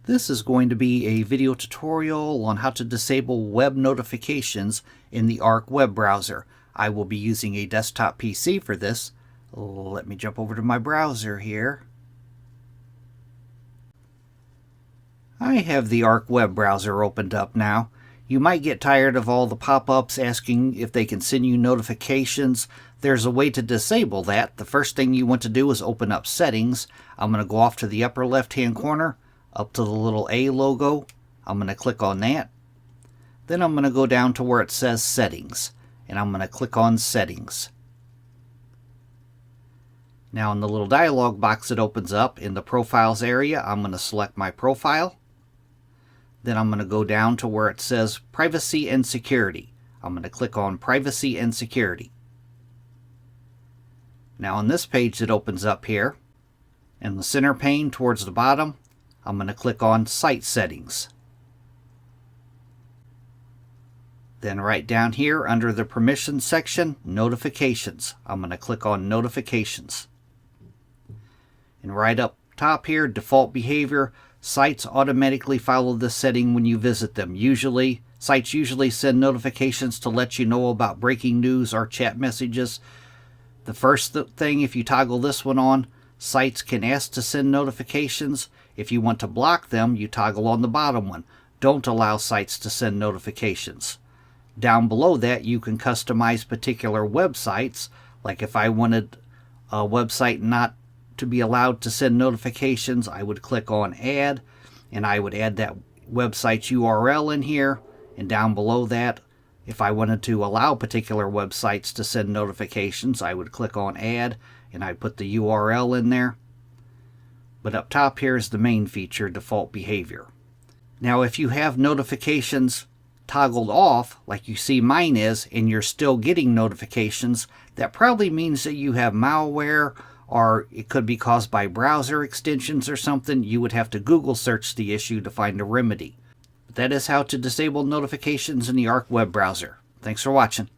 This is going to be a video tutorial on how to disable web notifications in the Arc web browser. I will be using a desktop PC for this. Let me jump over to my browser here. I have the Arc web browser opened up now. You might get tired of all the pop-ups asking if they can send you notifications. There's a way to disable that. The first thing you want to do is open up Settings. I'm going to go off to the upper left-hand corner, up to the little A logo. I'm going to click on that. Then I'm going to go down to where it says Settings, and I'm going to click on Settings. Now in the little dialog box that opens up in the Profiles area, I'm going to select my profile. Then I'm going to go down to where it says Privacy and Security. I'm going to click on Privacy and Security. Now on this page that opens up here, in the center pane towards the bottom, I'm going to click on Site Settings. Then right down here under the Permissions section, Notifications. I'm going to click on Notifications. And right up top here, Default Behavior. Sites automatically follow this setting when you visit them. Sites usually send notifications to let you know about breaking news or chat messages. The first thing, if you toggle this one on, sites can ask to send notifications. If you want to block them, you toggle on the bottom one. Don't allow sites to send notifications. Down below that, you can customize particular websites. Like if I wanted a website not to be allowed to send notifications, I would click on Add, and I would add that website's URL in here. And down below that, if I wanted to allow particular websites to send notifications, I would click on Add, and I'd put the URL in there. But up top here is the main feature, Default Behavior. Now if you have notifications toggled off, like you see mine is, and you're still getting notifications, that probably means that you have malware, or it could be caused by browser extensions or something. You would have to Google search the issue to find a remedy. But that is how to disable notifications in the Arc web browser. Thanks for watching.